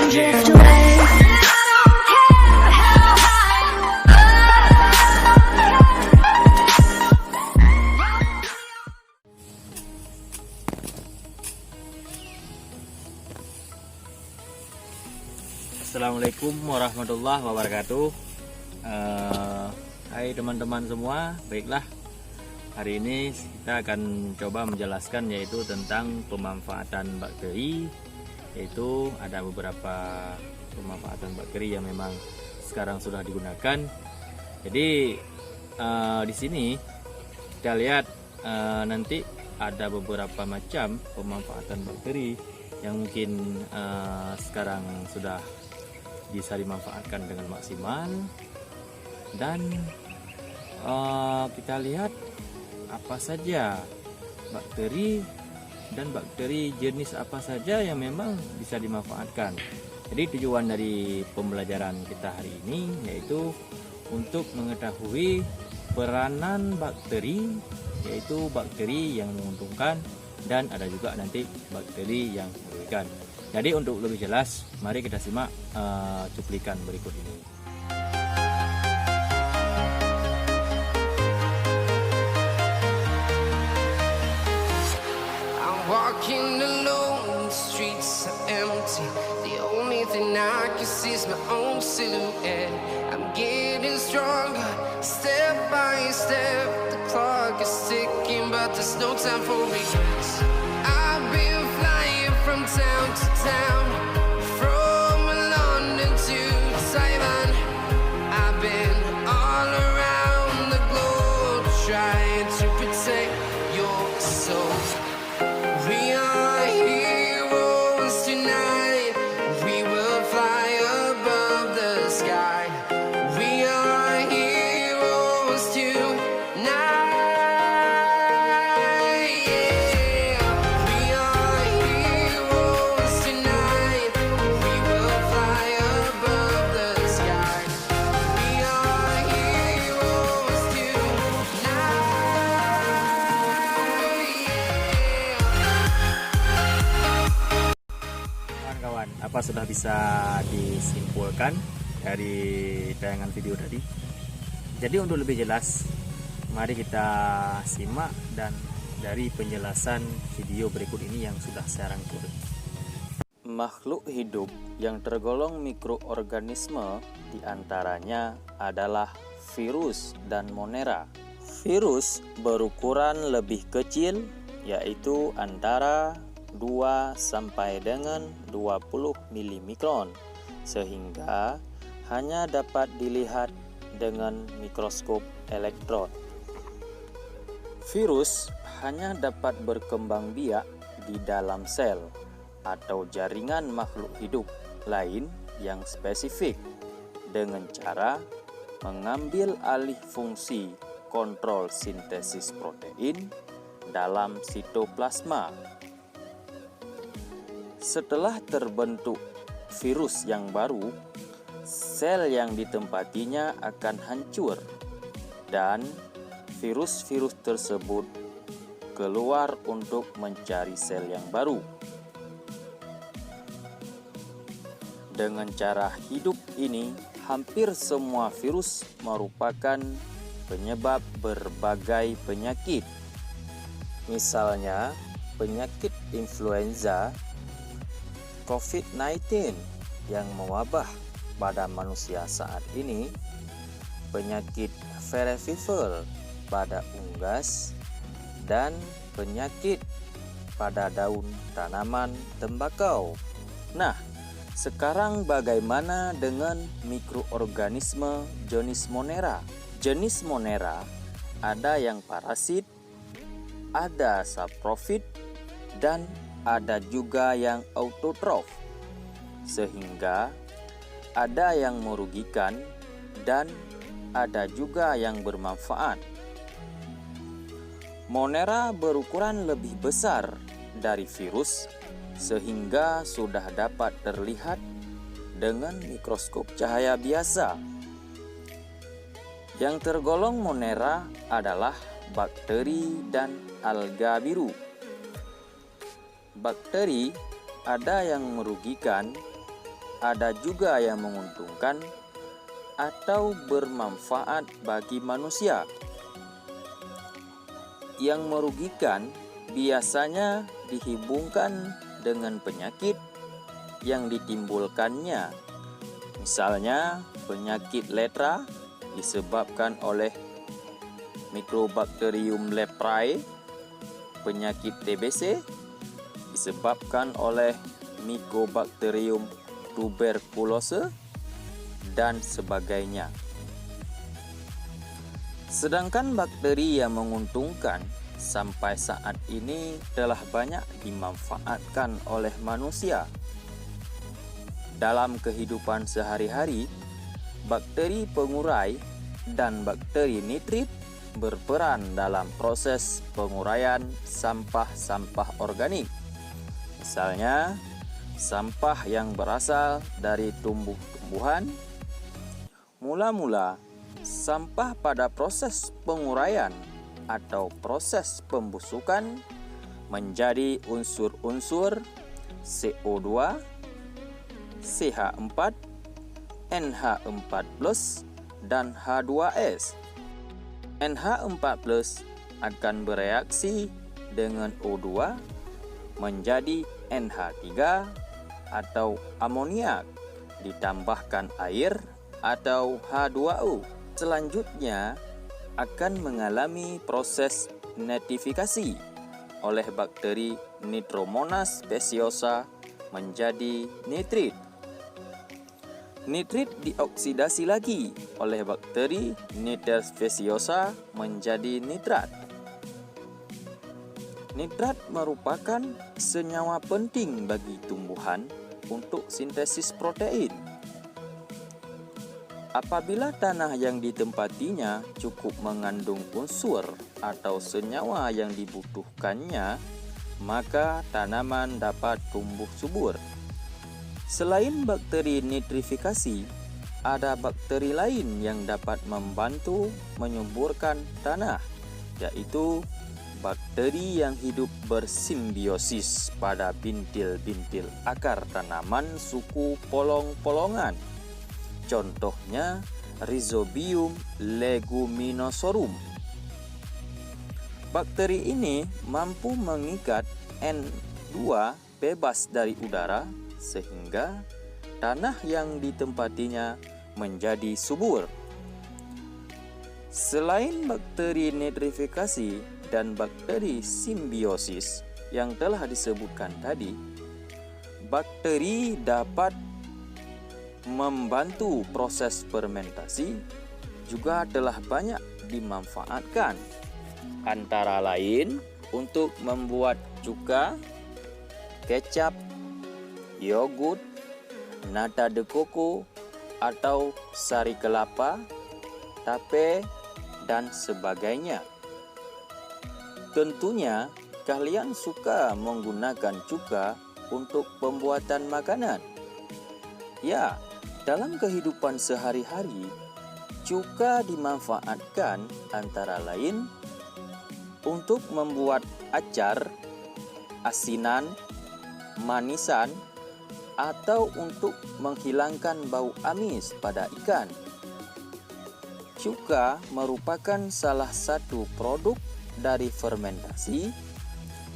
and drift away. Assalamualaikum warahmatullahi wabarakatuh. Hai teman-teman semua, baiklah, hari ini kita akan coba menjelaskan yaitu tentang pemanfaatan bakteri. Yaitu ada beberapa pemanfaatan bakteri yang memang sekarang sudah digunakan. Jadi di sini kita lihat nanti ada beberapa macam pemanfaatan bakteri yang mungkin sekarang sudah bisa dimanfaatkan dengan maksimal, dan kita lihat apa saja bakteri dan bakteri jenis apa saja yang memang bisa dimanfaatkan. Jadi tujuan dari pembelajaran kita hari ini yaitu untuk mengetahui peranan bakteri, yaitu bakteri yang menguntungkan dan ada juga nanti bakteri yang merugikan. Jadi untuk lebih jelas, mari kita simak cuplikan berikut ini. I'm walking alone, the streets are empty. The only thing I can see is my own silhouette. I'm getting stronger, step by step. The clock is ticking, but there's no time for regrets. I've been flying from town to town, from London to Taiwan. I've been all around the globe trying to protect your soul. We are heroes tonight. We will fly above the sky. We are heroes tonight. Apa sudah bisa disimpulkan dari tayangan video tadi? Jadi untuk lebih jelas, mari kita simak dan dari penjelasan video berikut ini yang sudah saya rangkum. Makhluk hidup yang tergolong mikroorganisme diantaranya adalah virus dan monera. Virus berukuran lebih kecil, yaitu antara 2 sampai dengan 20 milimikron, sehingga hanya dapat dilihat dengan mikroskop elektron. Virus hanya dapat berkembang biak di dalam sel atau jaringan makhluk hidup lain yang spesifik dengan cara mengambil alih fungsi kontrol sintesis protein dalam sitoplasma. Setelah terbentuk virus yang baru, sel yang ditempatinya akan hancur dan virus-virus tersebut keluar untuk mencari sel yang baru. Dengan cara hidup ini, hampir semua virus merupakan penyebab berbagai penyakit. Misalnya, penyakit influenza, COVID-19 yang mewabah pada manusia saat ini, penyakit fever pada unggas, dan penyakit pada daun tanaman tembakau. Nah, sekarang bagaimana dengan mikroorganisme jenis monera? Jenis monera ada yang parasit, ada saprofit, dan ada juga yang autotrof, sehingga ada yang merugikan dan ada juga yang bermanfaat. Monera berukuran lebih besar dari virus sehingga sudah dapat terlihat dengan mikroskop cahaya biasa. Yang tergolong monera adalah bakteri dan alga biru. Bakteri ada yang merugikan ada juga yang menguntungkan atau bermanfaat bagi manusia. Yang merugikan biasanya dihubungkan dengan penyakit yang ditimbulkannya. Misalnya, penyakit lepra disebabkan oleh Mycobacterium leprae, penyakit TBC disebabkan oleh Mycobacterium tuberculose, dan sebagainya. Sedangkan bakteri yang menguntungkan sampai saat ini telah banyak dimanfaatkan oleh manusia. Dalam kehidupan sehari-hari, bakteri pengurai dan bakteri nitrit berperan dalam proses penguraian sampah-sampah organik. Misalnya, sampah yang berasal dari tumbuh-tumbuhan. Mula-mula, sampah pada proses penguraian atau proses pembusukan menjadi unsur-unsur CO2, CH4, NH4+, dan H2S. NH4+ akan bereaksi dengan O2 menjadi NH3 atau amoniak, ditambahkan air atau H2O. Selanjutnya akan mengalami proses nitrifikasi oleh bakteri Nitromonas speciosa menjadi nitrit. Nitrit dioksidasi lagi oleh bakteri Niger speciosa menjadi nitrat. Nitrat merupakan senyawa penting bagi tumbuhan untuk sintesis protein. Apabila tanah yang ditempatinya cukup mengandung unsur atau senyawa yang dibutuhkannya, maka tanaman dapat tumbuh subur. Selain bakteri nitrifikasi, ada bakteri lain yang dapat membantu menyuburkan tanah, yaitu bakteri yang hidup bersimbiosis pada bintil-bintil akar tanaman suku polong-polongan. Contohnya Rhizobium leguminosarum. Bakteri ini mampu mengikat N2 bebas dari udara sehingga tanah yang ditempatinya menjadi subur. Selain bakteri nitrifikasi dan bakteri simbiosis yang telah disebutkan tadi, bakteri dapat membantu proses fermentasi juga telah banyak dimanfaatkan, antara lain untuk membuat cuka, kecap, yogurt, nata de coco atau sari kelapa, tape, dan sebagainya. Tentunya kalian suka menggunakan cuka untuk pembuatan makanan. Ya, dalam kehidupan sehari-hari, cuka dimanfaatkan antara lain untuk membuat acar, asinan, manisan, atau untuk menghilangkan bau amis pada ikan. Cuka merupakan salah satu produk dari fermentasi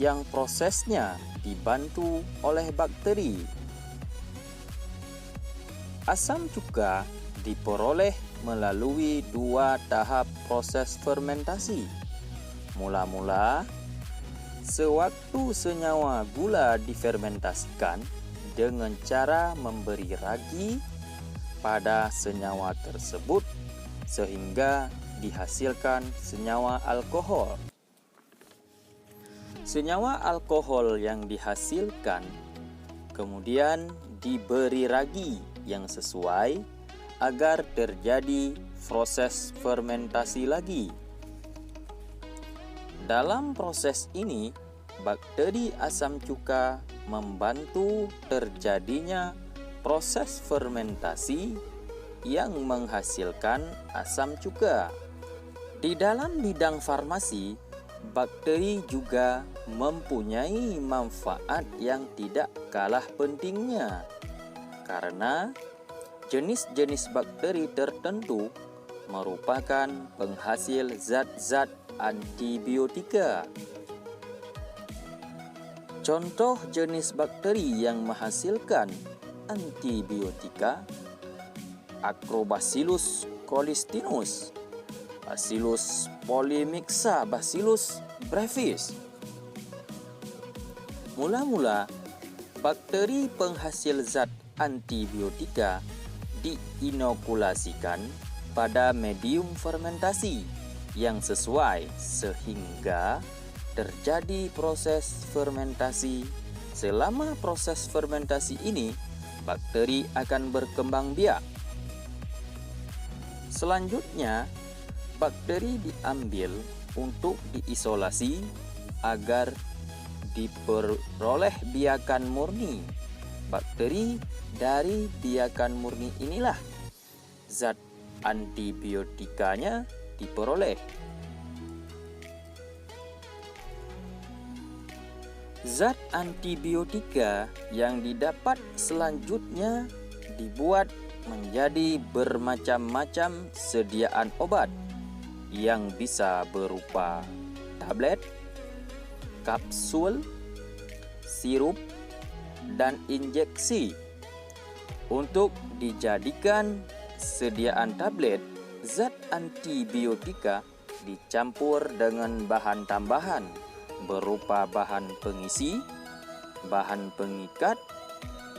yang prosesnya dibantu oleh bakteri. Asam cuka diperoleh melalui 2 tahap proses fermentasi. Mula-mula, sewaktu senyawa gula difermentasikan dengan cara memberi ragi pada senyawa tersebut sehingga dihasilkan senyawa alkohol. Senyawa alkohol yang dihasilkan kemudian diberi ragi yang sesuai agar terjadi proses fermentasi lagi. Dalam proses ini, bakteri asam cuka membantu terjadinya proses fermentasi yang menghasilkan asam cuka. Di dalam bidang farmasi, bakteri juga mempunyai manfaat yang tidak kalah pentingnya. karena jenis-jenis bakteri tertentu merupakan penghasil zat-zat antibiotika. Contoh jenis bakteri yang menghasilkan antibiotika: Acrobacillus colistinus, Bacillus polymixa, Bacillus brevis. Mula-mula, bakteri penghasil zat antibiotika diinokulasikan pada medium fermentasi yang sesuai sehingga terjadi proses fermentasi. Selama proses fermentasi ini, bakteri akan berkembang biak. Selanjutnya, bakteri diambil untuk diisolasi agar diperoleh biakan murni. Bakteri dari biakan murni inilah zat antibiotikanya diperoleh. Zat antibiotika yang didapat selanjutnya dibuat menjadi bermacam-macam sediaan obat yang bisa berupa tablet, kapsul, sirup, dan injeksi. Untuk dijadikan sediaan tablet, zat antibiotika dicampur dengan bahan tambahan berupa bahan pengisi, bahan pengikat,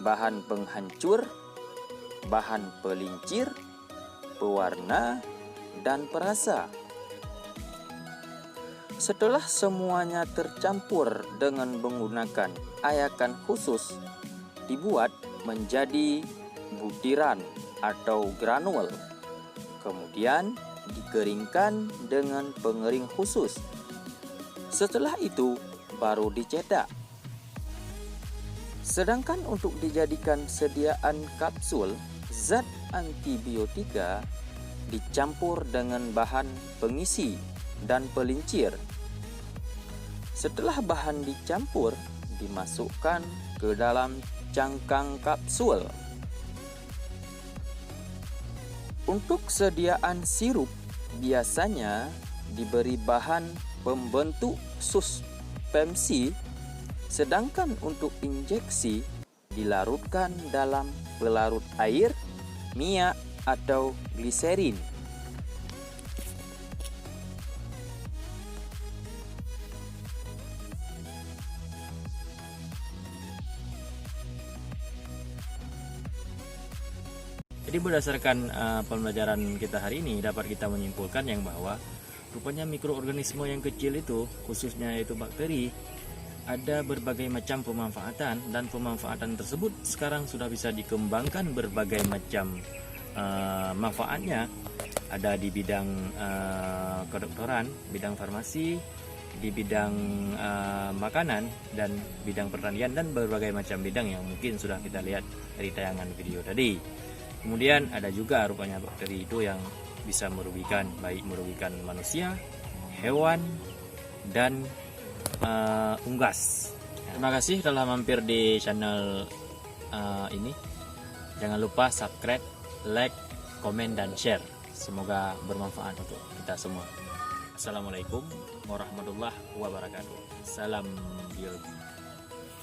bahan penghancur, bahan pelincir, pewarna, dan perasa. Setelah semuanya tercampur dengan menggunakan ayakan khusus, dibuat menjadi butiran atau granul. Kemudian dikeringkan dengan pengering khusus. Setelah itu baru dicetak. Sedangkan untuk dijadikan sediaan kapsul, zat antibiotika dicampur dengan bahan pengisi dan pelincir. Setelah bahan dicampur, dimasukkan ke dalam cangkang kapsul. Untuk sediaan sirup, biasanya diberi bahan pembentuk suspensi, sedangkan untuk injeksi dilarutkan dalam pelarut air, minyak, atau gliserin. Jadi berdasarkan pembelajaran kita hari ini dapat kita menyimpulkan yang bahwa rupanya mikroorganisme yang kecil itu, khususnya yaitu bakteri, ada berbagai macam pemanfaatan, dan pemanfaatan tersebut sekarang sudah bisa dikembangkan berbagai macam manfaatnya. Ada di bidang kedokteran, bidang farmasi, di bidang makanan, dan bidang pertanian, dan berbagai macam bidang yang mungkin sudah kita lihat dari tayangan video tadi. Kemudian ada juga rupanya bakteri itu yang bisa merugikan, baik merugikan manusia, hewan, dan unggas. Terima kasih telah mampir di channel ini. Jangan lupa subscribe, like, komen, dan share. Semoga bermanfaat untuk kita semua. Assalamualaikum warahmatullahi wabarakatuh. Salam biologi.